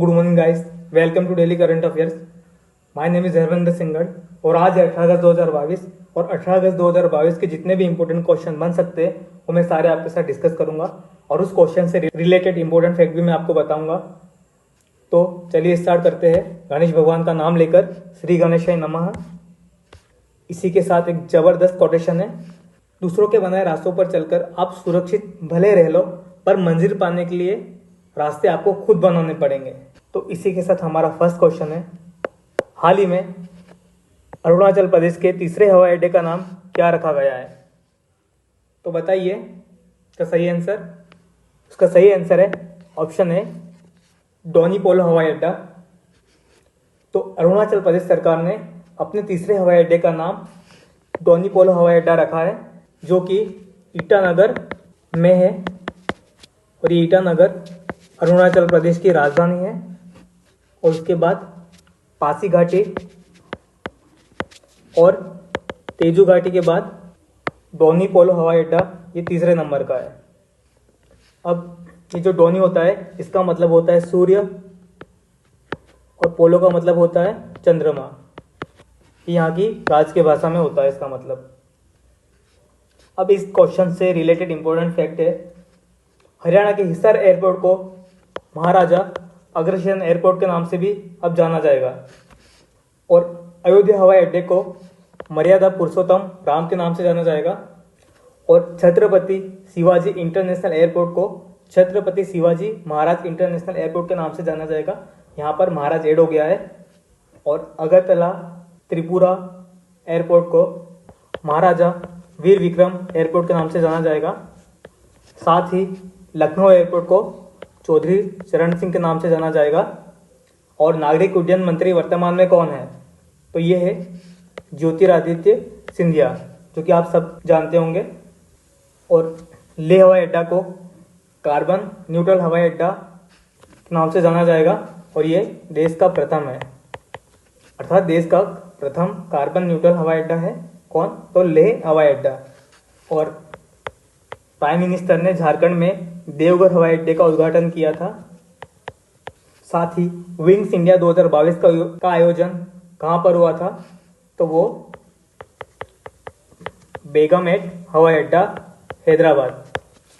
Good morning guys, welcome to daily current affairs. My name is Harvinder सिंगड़ और आज है 18 अगस्त 2022 और 18 अगस्त 2022 के जितने भी इंपॉर्टेंट क्वेश्चन बन सकते हैं वो मैं सारे आपके साथ डिस्कस करूंगा और उस क्वेश्चन से रिलेटेड इंपॉर्टेंट फैक्ट भी मैं आपको बताऊंगा। तो चलिए स्टार्ट करते हैं। गणेश भगवान का नाम लेकर श्री गणेशाय नमः। इसी के साथ एक जबरदस्त कोटेशन है, दूसरों के बनाए रास्तों पर चलकर आप सुरक्षित भले रह लो पर मंजिल पाने के लिए रास्ते आपको खुद बनाने पड़ेंगे। तो इसी के साथ हमारा फर्स्ट क्वेश्चन है, हाल ही में अरुणाचल प्रदेश के तीसरे हवाई अड्डे का नाम क्या रखा गया है? तो बताइए इसका सही आंसर। उसका सही आंसर है ऑप्शन है डोनीपोलो हवाई अड्डा। तो अरुणाचल प्रदेश सरकार ने अपने तीसरे हवाई अड्डे का नाम डोनीपोलो हवाई अड्डा रखा है, जो कि ईटानगर में है और ये ईटानगर अरुणाचल प्रदेश की राजधानी है। और उसके बाद पासी घाटी और तेजू घाटी के बाद डोनीपोलो हवाई अड्डा ये तीसरे नंबर का है। अब ये जो डोनी होता है इसका मतलब होता है सूर्य और पोलो का मतलब होता है चंद्रमा। यहाँ की राज की भाषा में होता है इसका मतलब। अब इस क्वेश्चन से रिलेटेड इंपॉर्टेंट फैक्ट है, हरियाणा के हिसार एयरपोर्ट को महाराजा अग्रसेन एयरपोर्ट के नाम से भी अब जाना जाएगा और अयोध्या हवाई अड्डे को मर्यादा पुरुषोत्तम राम के नाम से जाना जाएगा और छत्रपति शिवाजी इंटरनेशनल एयरपोर्ट को छत्रपति शिवाजी महाराज इंटरनेशनल एयरपोर्ट के नाम से जाना जाएगा। यहाँ पर महाराज ऐड हो गया है। और अगरतला त्रिपुरा एयरपोर्ट को महाराजा वीर विक्रम एयरपोर्ट के नाम से जाना जाएगा। साथ ही लखनऊ एयरपोर्ट को चौधरी चरण सिंह के नाम से जाना जाएगा। और नागरिक उड्डयन मंत्री वर्तमान में कौन है? तो ये है ज्योतिरादित्य सिंधिया, जो कि आप सब जानते होंगे। और लेह हवाई अड्डा को कार्बन न्यूट्रल हवाई अड्डा के नाम से जाना जाएगा और ये देश का प्रथम है, अर्थात देश का प्रथम कार्बन न्यूट्रल हवाई अड्डा है। कौन? तो लेह हवाई अड्डा। और प्राइम मिनिस्टर ने झारखंड में देवघर हवाई अड्डे का उद्घाटन किया था। साथ ही विंग्स इंडिया 2022 का आयोजन कहाँ पर हुआ था? तो वो बेगमएट हवाई अड्डा हैदराबाद।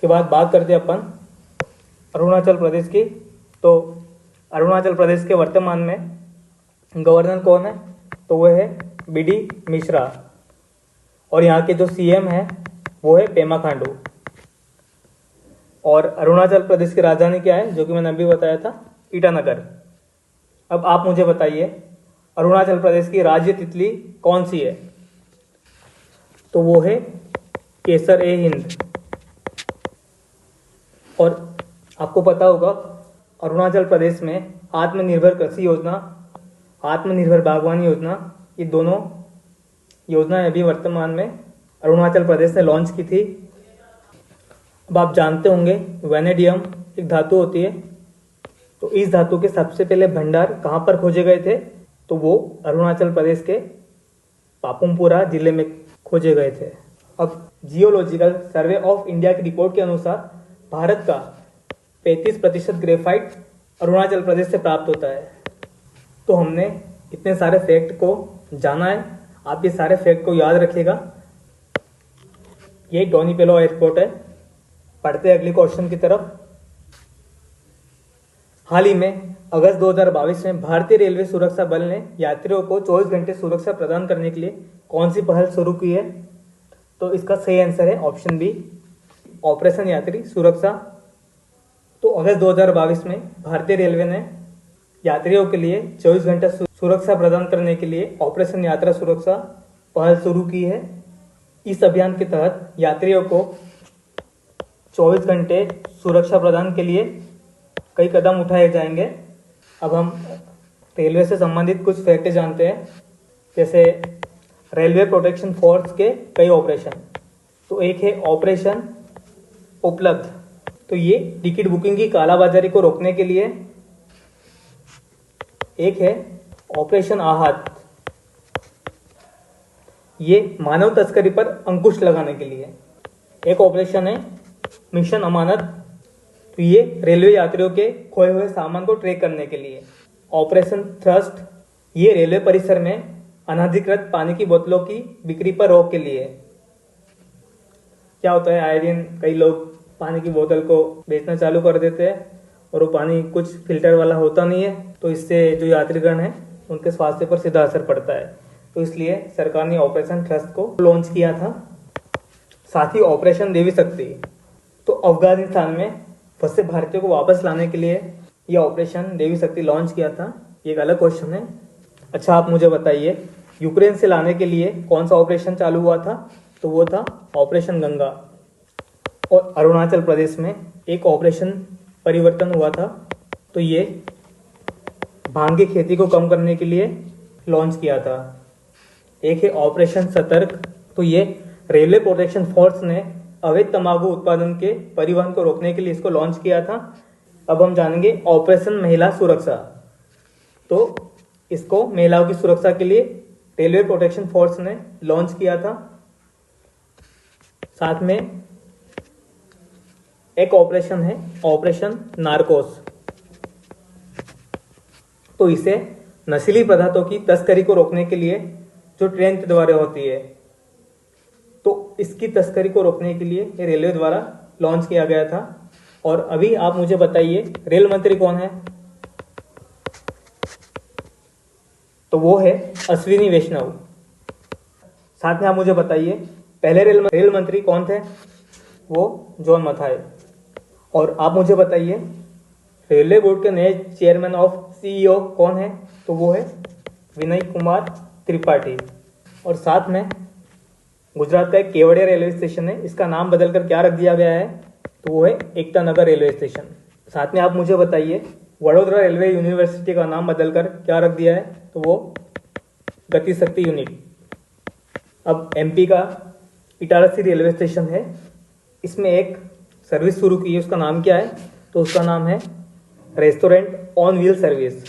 के बाद बात करते हैं अपन अरुणाचल प्रदेश की। तो अरुणाचल प्रदेश के वर्तमान में गवर्नर कौन है? तो वो है बीडी मिश्रा और यहाँ के जो सीएम है वो है पेमा खांडू। और अरुणाचल प्रदेश की राजधानी क्या है, जो कि मैंने अभी बताया था, ईटानगर। अब आप मुझे बताइए अरुणाचल प्रदेश की राज्य तितली कौन सी है? तो वो है केसर ए हिंद। और आपको पता होगा अरुणाचल प्रदेश में आत्मनिर्भर कृषि योजना, आत्मनिर्भर बागवानी योजना, ये दोनों योजनाएं अभी वर्तमान में अरुणाचल प्रदेश ने लॉन्च की थी। अब आप जानते होंगे वेनेडियम एक धातु होती है, तो इस धातु के सबसे पहले भंडार कहाँ पर खोजे गए थे? तो वो अरुणाचल प्रदेश के पापुमपुरा जिले में खोजे गए थे। अब जियोलॉजिकल सर्वे ऑफ इंडिया की रिपोर्ट के अनुसार भारत का 35% ग्रेफाइट अरुणाचल प्रदेश से प्राप्त होता है। तो हमने इतने सारे फैक्ट को जाना है, आप ये सारे फैक्ट को याद रखिएगा। ये डोनीपोलो एयरपोर्ट है। पढ़ते अगले क्वेश्चन की तरफ। हाल ही में अगस्त 2022 में भारतीय रेलवे सुरक्षा बल ने यात्रियों को 24 घंटे सुरक्षा प्रदान करने के लिए कौन सी पहल शुरू की है? तो इसका सही आंसर है ऑप्शन बी, ऑपरेशन यात्री सुरक्षा। तो अगस्त 2022 में भारतीय रेलवे ने यात्रियों के लिए 24 घंटा सुरक्षा प्रदान करने के लिए ऑपरेशन यात्रा सुरक्षा पहल शुरू की है। इस अभियान के तहत यात्रियों को 24 घंटे सुरक्षा प्रदान के लिए कई कदम उठाए जाएंगे। अब हम रेलवे से संबंधित कुछ फैक्ट जानते हैं, जैसे रेलवे प्रोटेक्शन फोर्स के कई ऑपरेशन। तो एक है ऑपरेशन उपलब्ध, तो ये टिकट बुकिंग की कालाबाजारी को रोकने के लिए। एक है ऑपरेशन आहत, ये मानव तस्करी पर अंकुश लगाने के लिए। एक ऑपरेशन है मिशन अमानत, तो ये रेलवे यात्रियों के खोए हुए सामान को ट्रैक करने के लिए। ऑपरेशन थ्रस्ट, ये रेलवे परिसर में अनधिकृत पानी की बोतलों की बिक्री पर रोक के लिए। क्या होता है, आए दिन कई लोग पानी की बोतल को बेचना चालू कर देते हैं और वो पानी कुछ फिल्टर वाला होता नहीं है, तो इससे जो यात्रीगण हैं उनके स्वास्थ्य पर सीधा असर पड़ता है। तो इसलिए सरकार ने ऑपरेशन थ्रस्ट को लॉन्च किया था। साथ ही ऑपरेशन देवी शक्ति, तो अफगानिस्तान में फंसे भारतीयों को वापस लाने के लिए ये ऑपरेशन देवी शक्ति लॉन्च किया था। ये एक अलग क्वेश्चन है। अच्छा, आप मुझे बताइए, यूक्रेन से लाने के लिए कौन सा ऑपरेशन चालू हुआ था? तो वो था ऑपरेशन गंगा। और अरुणाचल प्रदेश में एक ऑपरेशन परिवर्तन हुआ था, तो ये भांग की खेती को कम करने के लिए लॉन्च किया था। एक है ऑपरेशन सतर्क, तो ये रेलवे प्रोटेक्शन फोर्स ने अवैध तंबाकू उत्पादन के परिवहन को रोकने के लिए इसको लॉन्च किया था। अब हम जानेंगे ऑपरेशन महिला सुरक्षा। तो इसको महिलाओं की सुरक्षा के लिए रेलवे प्रोटेक्शन फोर्स ने लॉन्च किया था। साथ में एक ऑपरेशन है ऑपरेशन नार्कोस, तो इसे नशीली पदार्थों की तस्करी को रोकने के लिए जो ट्रेन के द्वारा होती है, तो इसकी तस्करी को रोकने के लिए ये रेलवे द्वारा लॉन्च किया गया था। और अभी आप मुझे बताइए, रेल मंत्री कौन है? तो वो है अश्विनी वैष्णव। साथ में आप मुझे बताइए, पहले रेल मंत्री कौन थे? वो जॉन मथाई। और आप मुझे बताइए, रेलवे बोर्ड के नए चेयरमैन ऑफ सीईओ कौन है? तो वो है विनय कुमार त्रिपाठी। और साथ में गुजरात का एक केवड़िया रेलवे स्टेशन है, इसका नाम बदलकर क्या रख दिया गया है? तो वो है एकता नगर रेलवे स्टेशन। साथ में आप मुझे बताइए, वडोदरा रेलवे यूनिवर्सिटी का नाम बदलकर क्या रख दिया है? तो वो गति शक्ति यूनिट। अब एमपी का इटारसी रेलवे स्टेशन है, इसमें एक सर्विस शुरू की है, उसका नाम क्या है? तो उसका नाम है रेस्टोरेंट ऑन व्हील सर्विस।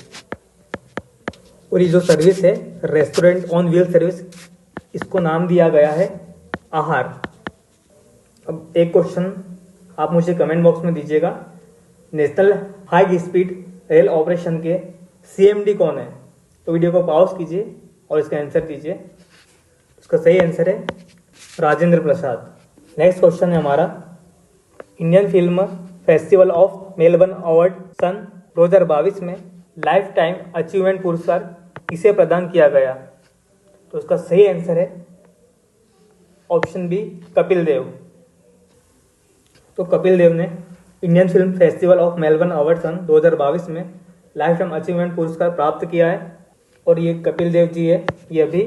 और ये जो सर्विस है रेस्टोरेंट ऑन व्हील सर्विस, इसको नाम दिया गया है आहार। अब एक क्वेश्चन आप मुझे कमेंट बॉक्स में दीजिएगा, national high speed rail operation के सीएमडी कौन है? तो वीडियो को पॉज कीजिए और इसका आंसर दीजिए। इसका सही आंसर है राजेंद्र प्रसाद। नेक्स्ट क्वेश्चन है हमारा, Indian film festival of Melbourne award सन 2022 में लाइफ टाइम अचीवमेंट पुरस्कार किसे प्रदान किया गया? तो इसका सही आंसर है ऑप्शन बी, कपिल देव। तो कपिल देव ने Indian film festival of Melbourne award सन 2022 में लाइफ टाइम अचीवमेंट पुरस्कार प्राप्त किया है। और ये कपिल देव जी है, ये अभी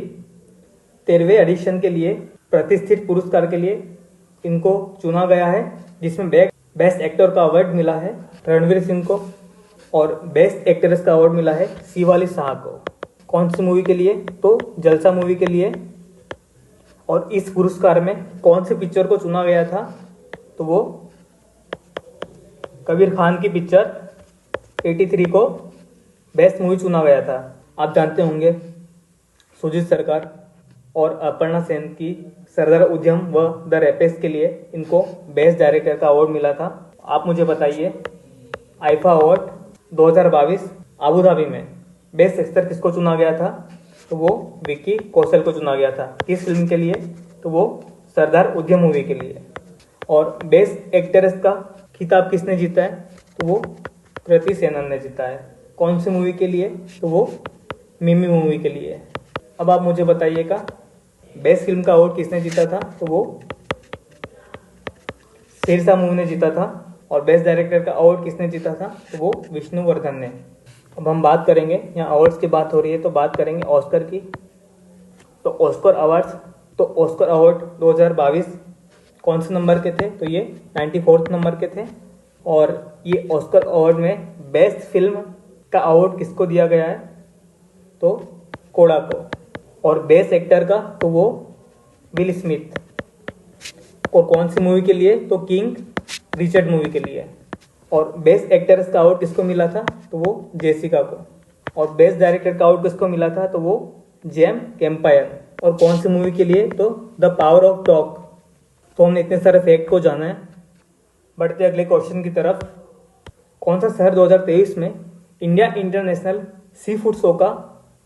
13वें एडिशन के लिए प्रतिष्ठित पुरस्कार के लिए इनको चुना गया है, जिसमें बेस्ट एक्टर का अवार्ड मिला है रणवीर सिंह को और बेस्ट एक्ट्रेस का अवार्ड मिला है शिवाली शाह को। कौन सी मूवी के लिए? तो जलसा मूवी के लिए। और इस पुरस्कार में कौन सी पिक्चर को चुना गया था? तो वो कबीर खान की पिक्चर 83 को बेस्ट मूवी चुना गया था। आप जानते होंगे सुजीत सरकार और अपर्णा सेन की सरदार उद्यम व द रेपेक्स के लिए इनको बेस्ट डायरेक्टर का अवार्ड मिला था। आप मुझे बताइए, आईफा अवार्ड 2022 आबू धाबी में बेस्ट एक्टर किसको चुना गया था? तो वो विक्की कौशल को चुना गया था। किस फिल्म के लिए? तो वो सरदार उद्यम मूवी के लिए। और बेस्ट एक्ट्रेस का खिताब किसने जीता है? तो वो कृति सेनन ने जीता है। कौन सी मूवी के लिए? तो वो मिमी मूवी के लिए। अब आप मुझे बताइएगा, बेस्ट फिल्म का अवार्ड किसने जीता था? तो वो शेरशाह मूवी ने जीता था। और बेस्ट डायरेक्टर का अवार्ड किसने जीता था? तो वो विष्णुवर्धन ने। अब हम बात करेंगे, यहाँ अवार्ड्स की बात हो रही है तो बात करेंगे ऑस्कर की। तो ऑस्कर अवार्ड्स, तो ऑस्कर अवार्ड 2022 कौन से नंबर के थे? तो ये 94 नंबर के थे। और ये ऑस्कर अवार्ड में बेस्ट फिल्म का अवार्ड किसको दिया गया है? तो कोड़ा को। और बेस्ट एक्टर का तो वो विल स्मिथ। और कौन सी मूवी के लिए? तो किंग रिचर्ड मूवी के लिए। और बेस्ट एक्ट्रेस का अवार्ड किसको मिला था? तो वो जेसिका को। और बेस्ट डायरेक्टर का अवार्ड किसको मिला था? तो वो जेम कैम्पायर। और कौन सी मूवी के लिए? तो द पावर ऑफ टॉक। तो हमने इतने सारे फैक्ट को जाना है। बढ़ते अगले क्वेश्चन की तरफ। कौन सा शहर 2023 में India international sea food show का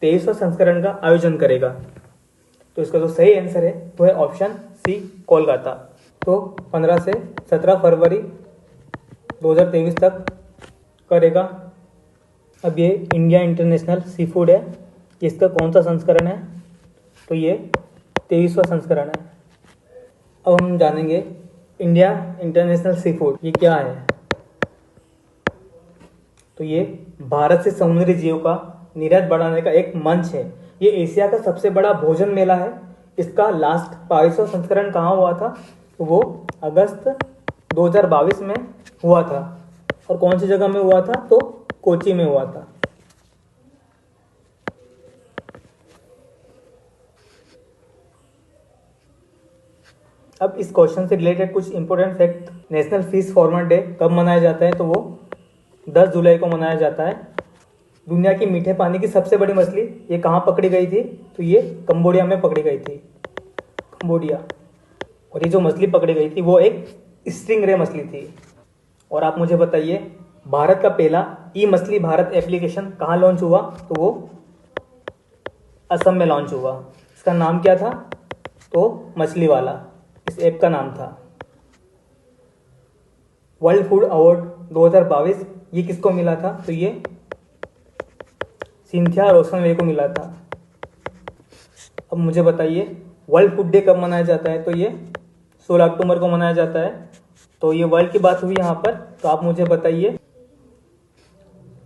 23वां संस्करण का आयोजन करेगा? तो इसका जो सही आंसर है वो है ऑप्शन सी, कोलकाता। तो 15 से 17 फरवरी 2023 तक करेगा। अब ये इंडिया इंटरनेशनल सी फूड है, इसका कौन सा संस्करण है? तो ये 23वां संस्करण है। अब हम जानेंगे इंडिया इंटरनेशनल सी फूड ये क्या है। तो ये भारत से समुद्री जीव का निर्यात बढ़ाने का एक मंच है। ये एशिया का सबसे बड़ा भोजन मेला है। इसका लास्ट 22वां संस्करण कहाँ हुआ था? तो वो अगस्त 2022 में हुआ था। और कौन सी जगह में हुआ था? तो कोची में हुआ था। अब इस क्वेश्चन से रिलेटेड कुछ important fact. National fish farmer day कब मनाया जाता है? तो वो 10 जुलाई को मनाया जाता है। दुनिया की मीठे पानी की सबसे बड़ी मछली ये कहाँ पकड़ी गई थी? तो ये कंबोडिया में पकड़ी गई थी, कंबोडिया। और ये जो मछली पकड़ी गई थी वो एक स्टिंग रे मछली थी। और आप मुझे बताइए, भारत का पहला ई मछली भारत एप्लीकेशन कहाँ लॉन्च हुआ? तो वो असम में लॉन्च हुआ। इसका नाम क्या था? तो मछली वाला इस ऐप का नाम था। वर्ल्ड फूड अवार्ड 2022 ये किसको मिला था? तो ये सिंथिया रोशनवे को मिला था। अब मुझे बताइए, वर्ल्ड फूड डे कब मनाया जाता है? तो ये 16 अक्टूबर को मनाया जाता है। तो ये वर्ल्ड की बात हुई यहाँ पर। तो आप मुझे बताइए,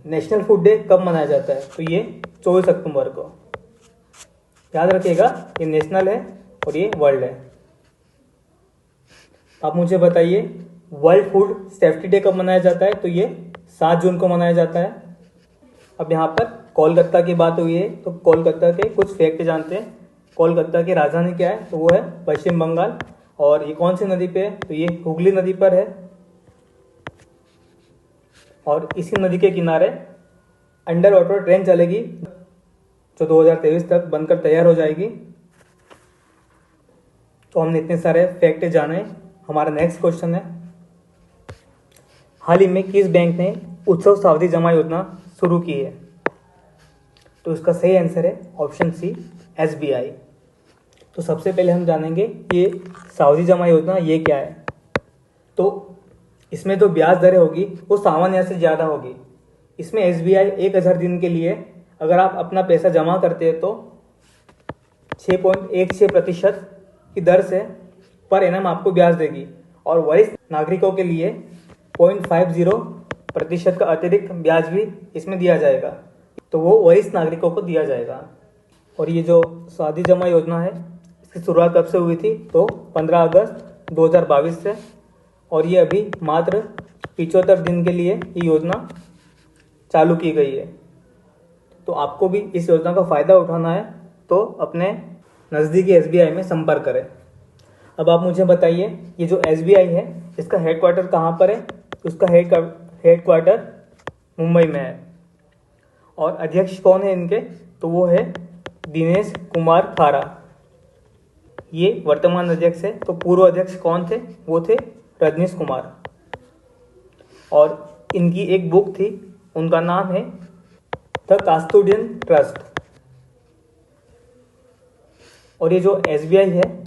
नेशनल फूड डे कब मनाया जाता है? तो ये 24 अक्टूबर को। याद रखिएगा, ये नेशनल है और ये वर्ल्ड है। आप मुझे बताइए, वर्ल्ड फूड सेफ्टी डे कब मनाया जाता है? तो ये 7 जून को मनाया जाता है। अब यहाँ पर कोलकाता की बात हुई है, तो कोलकाता के कुछ फैक्ट जानते हैं। कोलकाता की राजधानी क्या है? तो वो है पश्चिम बंगाल। और ये कौन सी नदी पे है? तो ये हुगली नदी पर है। और इसी नदी के किनारे अंडर वाटर ट्रेन चलेगी जो 2023 तक बनकर तैयार हो जाएगी। तो हमने इतने सारे फैक्ट जाने। हमारा नेक्स्ट क्वेश्चन है, हाल ही में किस बैंक ने उत्सव सावधि जमा योजना शुरू की है? तो इसका सही आंसर है ऑप्शन सी, SBI। तो सबसे पहले हम जानेंगे ये सावधि जमा योजना ये क्या है। तो इसमें जो ब्याज दरें होगी वो सामान्य से ज़्यादा होगी। इसमें SBI 1000 दिन के लिए अगर आप अपना पैसा जमा करते हैं तो 6.16% की दर से पर एनम आपको ब्याज देगी। और वरिष्ठ नागरिकों के लिए 0.50% का अतिरिक्त ब्याज भी इसमें दिया जाएगा। तो वो वरिष्ठ नागरिकों को दिया जाएगा। और ये जो सावधि जमा योजना है इसकी शुरुआत कब से हुई थी? तो 15 अगस्त 2022 से। और ये अभी मात्र 75 दिन के लिए ये योजना चालू की गई है। तो आपको भी इस योजना का फ़ायदा उठाना है तो अपने नज़दीकी SBI में संपर्क करें। अब आप मुझे बताइए, ये जो SBI है इसका हेडक्वार्टर कहाँ पर है? उसका हेडक्वार्टर मुंबई में है। और अध्यक्ष कौन है इनके? तो वो है दिनेश कुमार खारा, ये वर्तमान अध्यक्ष है। तो पूर्व अध्यक्ष कौन थे? वो थे रजनीश कुमार। और इनकी एक बुक थी, उनका नाम है द कास्टोडियन ट्रस्ट। और ये जो SBI है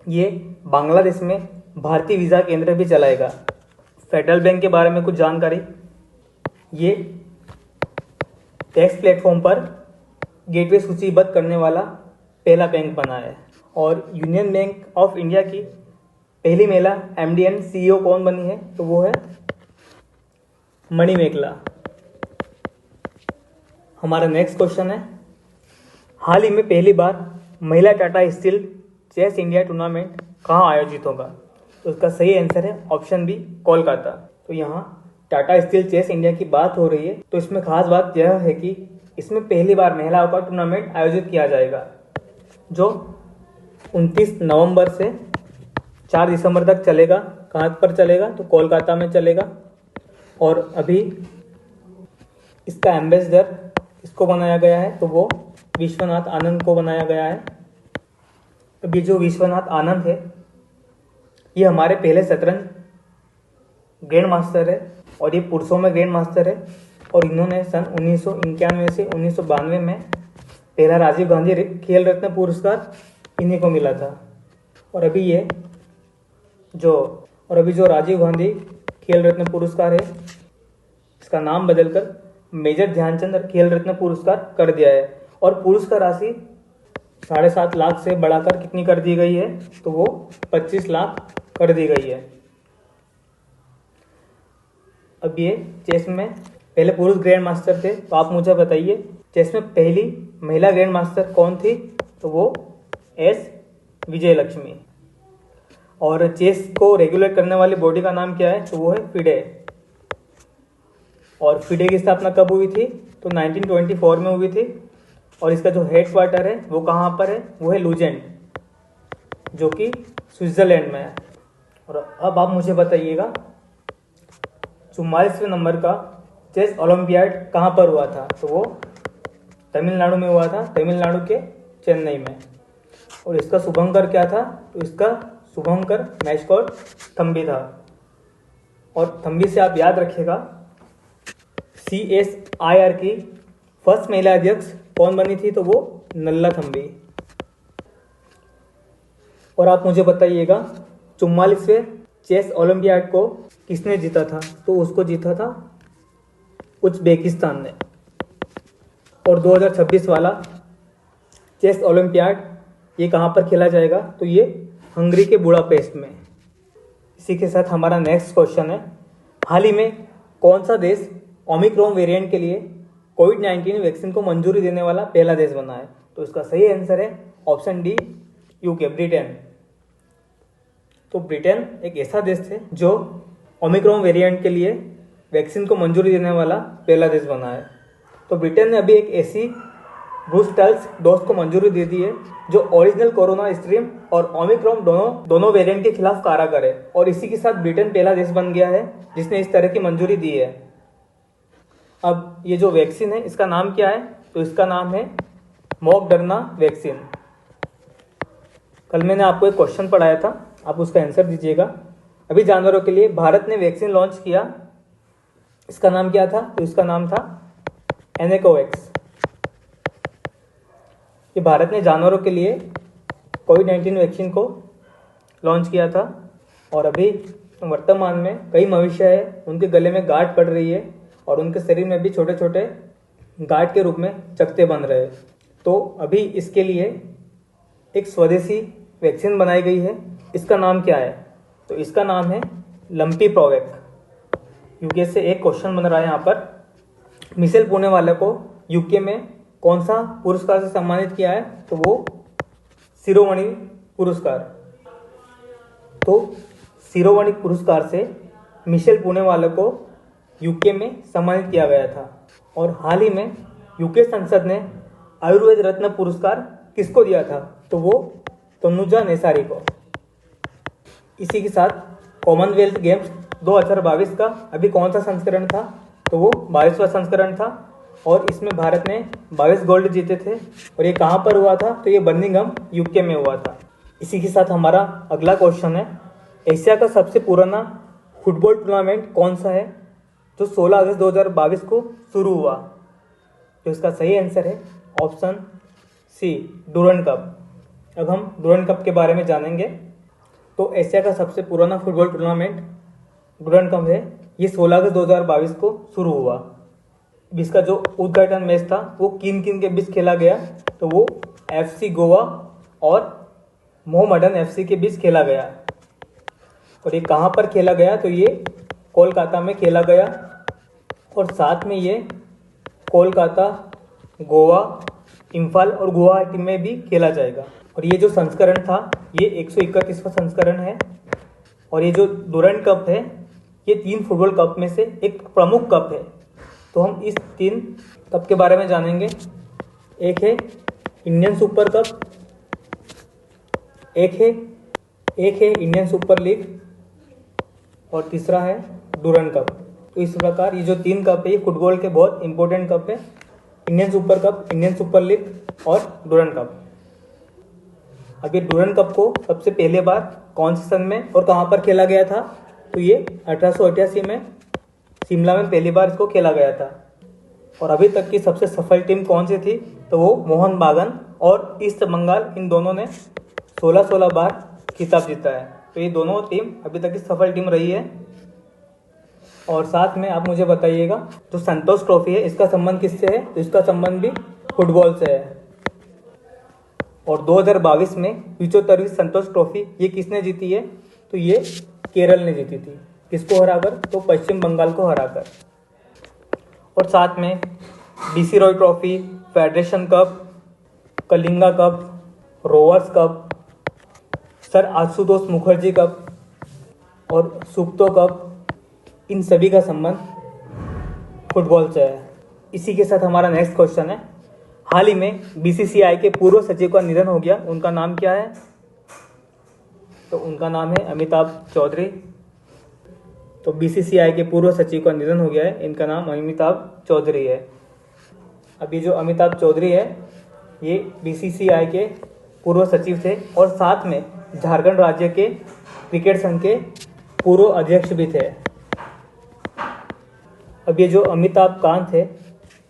ये बांग्लादेश में भारतीय वीज़ा केंद्र भी चलाएगा। फेडरल बैंक के बारे में कुछ जानकारी, ये टैक्स प्लेटफॉर्म पर गेटवे सूचीबद्ध करने वाला पहला बैंक बना है। और यूनियन बैंक ऑफ इंडिया की पहली महिला MD एंड CEO कौन बनी है? तो वो है मणि मेगला। हमारा नेक्स्ट क्वेश्चन है, हाल ही में पहली बार महिला Tata Steel Chess India tournament कहाँ आयोजित होगा? तो इसका सही आंसर है ऑप्शन बी, कोलकाता। तो यहाँ टाटा स्टील चेस इंडिया की बात हो रही है। तो इसमें खास बात यह है कि इसमें पहली बार महिलाओं का टूर्नामेंट आयोजित किया जाएगा जो 29 नवंबर से 4 दिसंबर तक चलेगा। कहाँ पर चलेगा? तो कोलकाता में चलेगा। और अभी इसका एम्बेसडर इसको बनाया गया है, तो वो विश्वनाथ आनंद को बनाया गया है। अभी जो विश्वनाथ आनंद है ये हमारे पहले शतरंज ग्रैंड मास्टर है। और ये पुरुषों में ग्रैंड मास्टर है। और इन्होंने सन 1991 से 1992 में पहला राजीव गांधी खेल रत्न पुरस्कार इन्हीं को मिला था। और अभी जो राजीव गांधी खेल रत्न पुरस्कार है, इसका नाम बदलकर मेजर ध्यानचंद खेल रत्न पुरस्कार कर दिया है। और पुरस्कार राशि 7.5 लाख से बढ़ाकर कितनी कर दी गई है, तो वो 25 लाख कर दी गई है। अब ये चेस में पहले पुरुष ग्रैंड मास्टर थे, तो आप मुझे बताइए चेस में पहली महिला ग्रैंड मास्टर कौन थी, तो वो एस विजयलक्ष्मी। और चेस को रेगुलेट करने वाली बॉडी का नाम क्या है, तो वो है फिडे। और फिडे की स्थापना कब हुई थी, तो 1924 में हुई थी। और इसका जो हेड क्वार्टर है वो कहाँ पर है, वो है लुजेंट, जो कि स्विट्जरलैंड में है। और अब आप मुझे बताइएगा 44वें नंबर का चेस ओलंपियाड कहाँ पर हुआ था, तो वो तमिलनाडु में हुआ था, तमिलनाडु के चेन्नई में। और इसका शुभंकर क्या था, तो इसका शुभंकर मैस्कॉट थम्बी था। और थम्बी से आप याद रखिएगा CSIR की फर्स्ट महिला अध्यक्ष कौन बनी थी, तो वो नल्ला थम्बी। और आप मुझे बताइएगा 44वें चेस ओलंपियाड को किसने जीता था, तो उसको जीता था उज्बेकिस्तान ने। और 2026 वाला चेस ओलंपियाड ये कहाँ पर खेला जाएगा, तो ये हंगरी के बुडापेस्ट में। इसी के साथ हमारा नेक्स्ट क्वेश्चन है, हाल ही में कौन सा देश ओमिक्रॉन वेरिएंट के लिए कोविड-19 वैक्सीन को मंजूरी देने वाला पहला देश बना है, तो इसका सही आंसर है ऑप्शन डी, यूके, ब्रिटेन। तो ब्रिटेन एक ऐसा देश है जो ओमिक्रॉन वेरिएंट के लिए वैक्सीन को मंजूरी देने वाला पहला देश बना है। तो ब्रिटेन ने अभी एक ऐसी बूस्टर्स डोज को मंजूरी दे दी है जो ओरिजिनल कोरोना स्ट्रीम और ओमिक्रॉन दोनों वेरिएंट के खिलाफ कारगर है। और इसी के साथ ब्रिटेन पहला देश बन गया है जिसने इस तरह की मंजूरी दी है। अब ये जो वैक्सीन है इसका नाम क्या है, तो इसका नाम है मॉडर्ना वैक्सीन। कल मैंने आपको एक क्वेश्चन पढ़ाया था, आप उसका आंसर दीजिएगा। अभी जानवरों के लिए भारत ने वैक्सीन लॉन्च किया, इसका नाम क्या था, तो इसका नाम था एनेकोवैक्स। ये भारत ने जानवरों के लिए कोविड-19 वैक्सीन को लॉन्च किया था। और अभी वर्तमान में कई मवेशियाँ हैं, उनके गले में गांठ पड़ रही है और उनके शरीर में भी छोटे छोटे गांठ के रूप में चकत्ते बन रहे हैं। तो अभी इसके लिए एक स्वदेशी वैक्सीन बनाई गई है, इसका नाम क्या है, तो इसका नाम है लंपी प्रोवैक। यूके से एक क्वेश्चन बन रहा है यहाँ पर, मिशेल पूनेवाला को यूके में कौन सा पुरस्कार से सम्मानित किया है, तो वो शिरोमणि पुरस्कार। तो शिरोमणि पुरस्कार से मिशेल पूनेवाला को यूके में सम्मानित किया गया था। और हाल ही में यूके संसद ने आयुर्वेद रत्न पुरस्कार किसको दिया था, तो वो तनुजा नेसारी को। इसी के साथ कॉमनवेल्थ गेम्स 2022 का अभी कौन सा संस्करण था, तो वो 22वां संस्करण था। और इसमें भारत ने 22 गोल्ड जीते थे। और ये कहाँ पर हुआ था, तो ये बर्मिंघम यूके में हुआ था। इसी के साथ हमारा अगला क्वेश्चन है, एशिया का सबसे पुराना फुटबॉल टूर्नामेंट कौन सा है जो 16 अगस्त 2022 को शुरू हुआ, तो इसका सही आंसर है ऑप्शन सी, डूरंड कप। अब हम डूरंड कप के बारे में जानेंगे। तो एशिया का सबसे पुराना फुटबॉल टूर्नामेंट डूरंड कप है, ये 16 अगस्त 2022 को शुरू हुआ। इसका जो उद्घाटन मैच था वो किन किन के बीच खेला गया, तो वो FC गोवा और मोहम्मडन FC के बीच खेला गया। और ये कहाँ पर खेला गया, तो ये कोलकाता में खेला गया। और साथ में ये कोलकाता, गोवा, इम्फाल और गुवाहाटी में भी खेला जाएगा। और ये जो संस्करण था ये 131वां संस्करण है। और ये जो डूरंड कप है ये 3 फुटबॉल कप में से एक प्रमुख कप है। तो हम इस 3 कप के बारे में जानेंगे। एक है इंडियन सुपर कप, एक है इंडियन सुपर लीग और तीसरा है डूरंड कप। तो इस प्रकार ये जो 3 कप है ये फुटबॉल के बहुत इंपॉर्टेंट कप है, Indian super cup, Indian super league और डूरंड कप। अब ये डूरंड कप को सबसे पहले बार कौन से सन में और कहाँ पर खेला गया था, तो ये 1888 में शिमला में पहली बार इसको खेला गया था। और अभी तक की सबसे सफल टीम कौन सी थी, तो वो मोहन बागान और ईस्ट बंगाल, इन दोनों ने 16-16 बार खिताब जीता है। तो ये दोनों टीम अभी तक की सफल टीम रही है। और साथ में आप मुझे बताइएगा, जो संतोष ट्रॉफी है इसका संबंध किससे है, तो इसका संबंध भी फुटबॉल से है। और 2022 में 75वीं संतोष ट्रॉफी ये किसने जीती है, तो ये केरल ने जीती थी। किसको हराकर, तो पश्चिम बंगाल को हराकर। और साथ में DC Roy trophy, Federation cup, Kalinga cup, Rovers cup, sir Ashutosh Mukherjee cup और सुप्तो कप, इन सभी का संबंध फुटबॉल से है। इसी के साथ हमारा नेक्स्ट क्वेश्चन है, हाल ही में बीसीसीआई के पूर्व सचिव का निधन हो गया, उनका नाम क्या है, तो उनका नाम है अमिताभ चौधरी। तो बीसीसीआई के पूर्व सचिव का निधन हो गया है, इनका नाम अमिताभ चौधरी है। अभी जो अमिताभ चौधरी है ये बीसीसीआई के पूर्व सचिव थे और साथ में झारखंड राज्य के क्रिकेट संघ के पूर्व अध्यक्ष भी थे। अब ये जो अमिताभ कांत है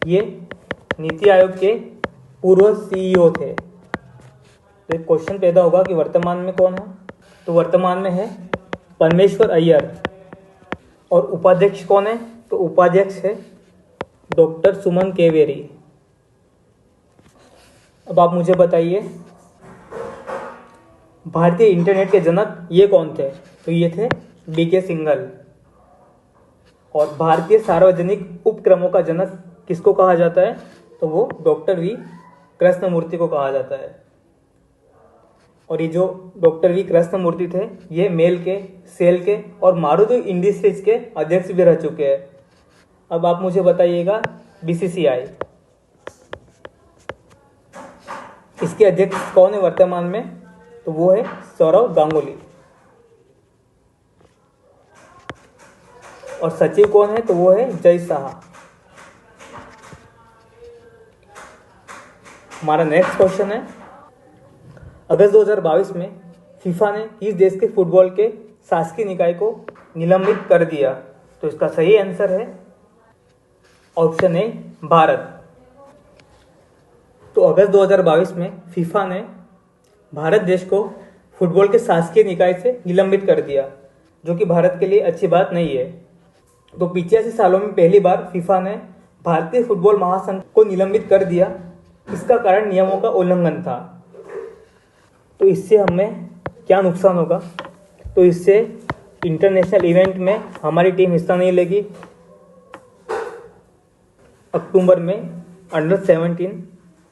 ये नीति आयोग के पूर्व सीईओ थे। तो एक क्वेश्चन पैदा होगा कि वर्तमान में कौन है, तो वर्तमान में है परमेश्वर अय्यर। और उपाध्यक्ष कौन है, तो उपाध्यक्ष है डॉक्टर सुमन केवेरी। अब आप मुझे बताइए, भारतीय इंटरनेट के जनक ये कौन थे, तो ये थे बीके सिंघल। और भारतीय सार्वजनिक उपक्रमों का जनक किसको कहा जाता है, तो वो डॉक्टर वी कृष्णमूर्ति को कहा जाता है। और ये जो डॉक्टर वी कृष्णमूर्ति थे ये मेल के, सेल के और मारुति इंडस्ट्रीज के अध्यक्ष भी रह चुके हैं। अब आप मुझे बताइएगा, बीसीसीआई इसके अध्यक्ष कौन है वर्तमान में, तो वो है सौरव गांगुली। और सचिव कौन है, तो वो है जय शाह। हमारा नेक्स्ट क्वेश्चन है, अगस्त 2022 में फीफा ने किस देश के फुटबॉल के शासकीय निकाय को निलंबित कर दिया, तो इसका सही आंसर है ऑप्शन ए, भारत। तो अगस्त 2022 में फीफा ने भारत देश को फुटबॉल के शासकीय निकाय से निलंबित कर दिया, जो कि भारत के लिए अच्छी बात नहीं है। तो 85 सालों में पहली बार फीफा ने भारतीय फुटबॉल महासंघ को निलंबित कर दिया। इसका कारण नियमों का उल्लंघन था। तो इससे हमें क्या नुकसान होगा, तो इससे इंटरनेशनल इवेंट में हमारी टीम हिस्सा नहीं लेगी। अक्टूबर में अंडर-17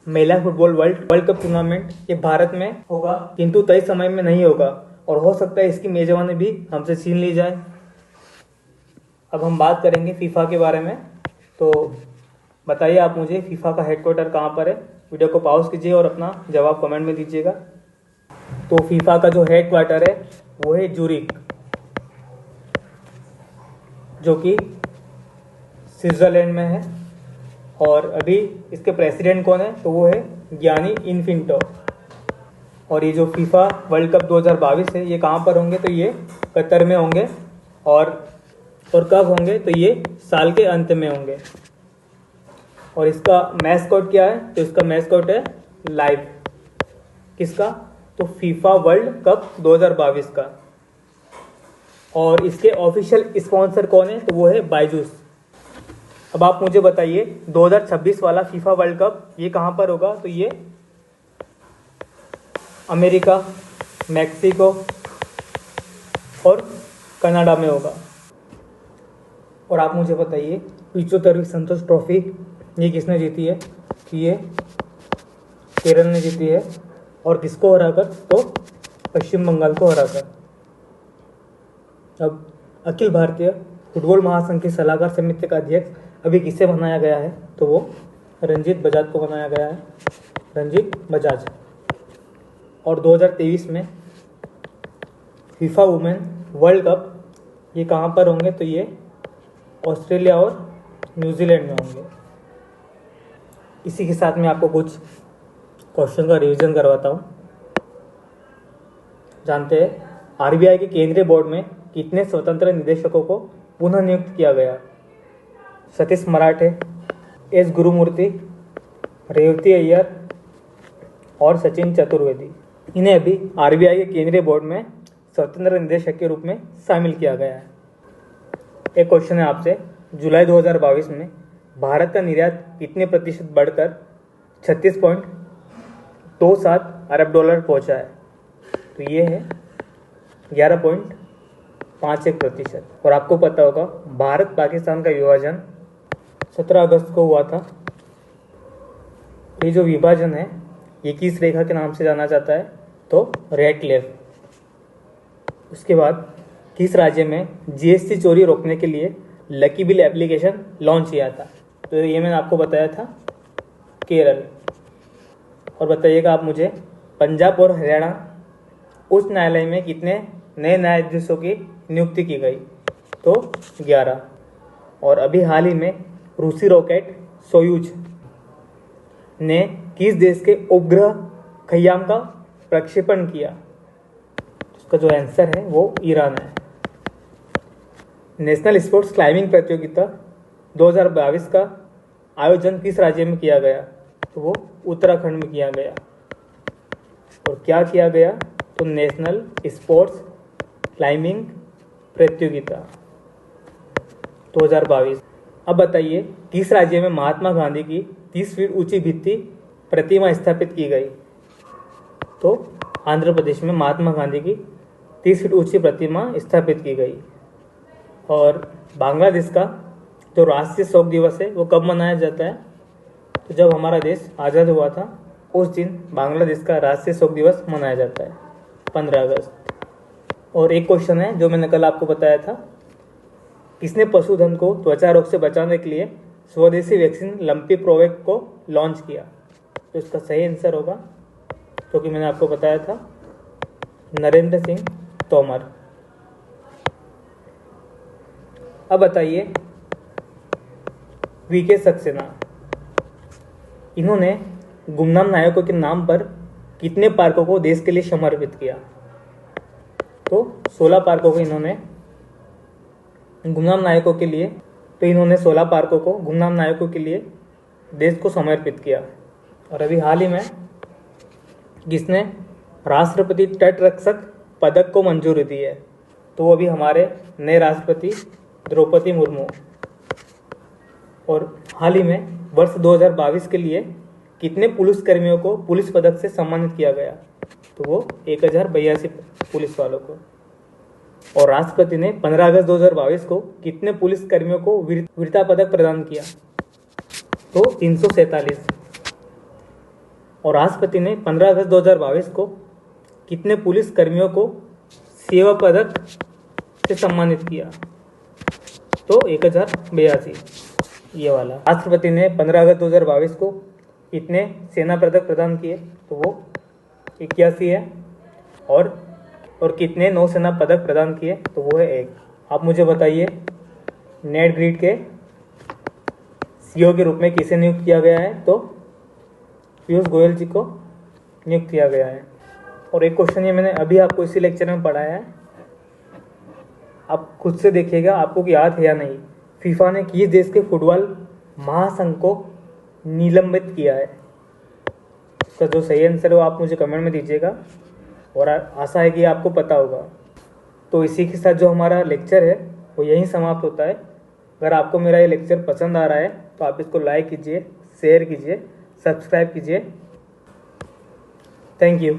महिला फुटबॉल वर्ल्ड कप टूर्नामेंट ये भारत में होगा, किंतु तय समय में नहीं होगा और हो सकता है इसकी मेजबानी भी हमसे छीन ली जाए। अब हम बात करेंगे फीफा के बारे में। तो बताइए आप मुझे, फीफा का हेडक्वार्टर कहाँ पर है। वीडियो को पॉज कीजिए और अपना जवाब कमेंट में दीजिएगा। तो फीफा का जो हेडक्वार्टर है वो है जूरिक, जो कि स्विट्जरलैंड में है। और अभी इसके प्रेसिडेंट कौन है, तो वो है गियानी इन्फिंटो। और ये जो फीफा वर्ल्ड कप 2022 है ये कहाँ पर होंगे, तो ये कतर में होंगे। और कब होंगे, तो ये साल के अंत में होंगे। और इसका मैस्कॉट क्या है, तो इसका मैस्कॉट है लाइव। किसका, तो फीफा वर्ल्ड कप 2022 का। और इसके ऑफिशियल स्पॉन्सर कौन है, तो वो है बायजूस। अब आप मुझे बताइए 2026 वाला फीफा वर्ल्ड कप ये कहाँ पर होगा, तो ये अमेरिका, मैक्सिको और कनाडा में होगा। और आप मुझे बताइए 75वीं संतोष ट्रॉफी ये किसने जीती है, कि ये केरल ने जीती है। और किसको हराकर, तो पश्चिम बंगाल को हराकर। अब अखिल भारतीय फुटबॉल महासंघ की सलाहकार समिति का अध्यक्ष अभी किसे बनाया गया है, तो वो रंजीत बजाज को बनाया गया है, रंजीत बजाज। और 2023 में फीफा वुमेन वर्ल्ड कप ये कहाँ पर होंगे, तो ये ऑस्ट्रेलिया और न्यूजीलैंड में होंगे। इसी के साथ मैं आपको कुछ क्वेश्चन का रिवीजन करवाता हूँ। जानते हैं आरबीआई के केंद्रीय बोर्ड में कितने स्वतंत्र निदेशकों को पुनः नियुक्त किया गया, सतीश मराठे, एस गुरुमूर्ति, रेवती अय्यर और सचिन चतुर्वेदी। इन्हें अभी आरबीआई के केंद्रीय बोर्ड में स्वतंत्र निदेशक के रूप में शामिल किया गया है। एक क्वेश्चन है आपसे, जुलाई 2022 में भारत का निर्यात कितने प्रतिशत बढ़कर 36.27 अरब डॉलर पहुंचा है? तो ये है 11.51%। और आपको पता होगा भारत पाकिस्तान का विभाजन 17 अगस्त को हुआ था। ये जो विभाजन है ये किस रेखा के नाम से जाना जाता है? तो रेड क्लिफ। उसके बाद किस राज्य में जीएसटी चोरी रोकने के लिए लकी बिल एप्लीकेशन लॉन्च किया था? तो ये मैंने आपको बताया था, केरल। और बताइएगा आप मुझे, पंजाब और हरियाणा उच्च न्यायालय में कितने नए न्यायाधीशों की नियुक्ति की गई? तो 11। और अभी हाल ही में रूसी रॉकेट सोयूज ने किस देश के उपग्रह खयाम का प्रक्षेपण किया? इसका जो आंसर है वो ईरान है। नेशनल स्पोर्ट्स क्लाइंबिंग प्रतियोगिता 2022 का आयोजन किस राज्य में किया गया? तो वो उत्तराखंड में किया गया। और क्या किया गया? तो नेशनल स्पोर्ट्स क्लाइंबिंग प्रतियोगिता 2022। अब बताइए, किस राज्य में महात्मा गांधी की 30 फीट ऊंची भित्ति प्रतिमा स्थापित की गई? तो आंध्र प्रदेश में महात्मा गांधी की 30 फीट ऊंची प्रतिमा स्थापित की गई। और बांग्लादेश का जो राष्ट्रीय शोक दिवस है वो कब मनाया जाता है? तो जब हमारा देश आज़ाद हुआ था उस दिन बांग्लादेश का राष्ट्रीय शोक दिवस मनाया जाता है, 15 अगस्त। और एक क्वेश्चन है जो मैंने कल आपको बताया था, किसने पशुधन को त्वचा रोग से बचाने के लिए स्वदेशी वैक्सीन लंपी प्रोवेक को लॉन्च किया? तो इसका सही आंसर होगा, क्योंकि मैंने आपको बताया था, नरेंद्र सिंह तोमर। अब बताइए, वीके सक्सेना, इन्होंने गुमनाम नायकों के नाम पर कितने पार्कों को देश के लिए समर्पित किया? तो 16 पार्कों को इन्होंने गुमनाम नायकों के लिए, तो इन्होंने 16 पार्कों को गुमनाम नायकों के लिए देश को समर्पित किया। और अभी हाल ही में जिसने राष्ट्रपति तटरक्षक पदक को मंजूरी दी है, तो वो अभी हमारे नए राष्ट्रपति द्रौपदी मुर्मू। और हाल ही में वर्ष 2022 के लिए कितने पुलिस कर्मियों को पुलिस पदक से सम्मानित किया गया? तो वो 1082 पुलिस वालों को। और राष्ट्रपति ने 15 अगस्त 2022 को कितने पुलिस कर्मियों को वीरता पदक प्रदान किया? तो 347। और राष्ट्रपति ने 15 अगस्त 2022 को कितने पुलिस कर्मियों को सेवा पदक से सम्मानित किया? तो 1082, ये वाला। राष्ट्रपति ने 15 अगस्त 2022 को कितने सेना पदक प्रदान किए? तो वो 81 है। और कितने नौसेना पदक प्रदान किए? तो वो है 1। आप मुझे बताइए, नेट ग्रिड के सीईओ के रूप में किसे नियुक्त किया गया है? तो पीयूष गोयल जी को नियुक्त किया गया है। और एक क्वेश्चन ये मैंने अभी आपको इसी लेक्चर में पढ़ाया है, आप खुद से देखिएगा आपको याद है या नहीं। फीफा ने किस देश के फुटबॉल महासंघ को निलंबित किया है? इसका जो सही आंसर है वो आप मुझे कमेंट में दीजिएगा, और आशा है कि आपको पता होगा। तो इसी के साथ जो हमारा लेक्चर है वो यहीं समाप्त होता है। अगर आपको मेरा ये लेक्चर पसंद आ रहा है तो आप इसको लाइक कीजिए, शेयर कीजिए, सब्सक्राइब कीजिए। Thank you.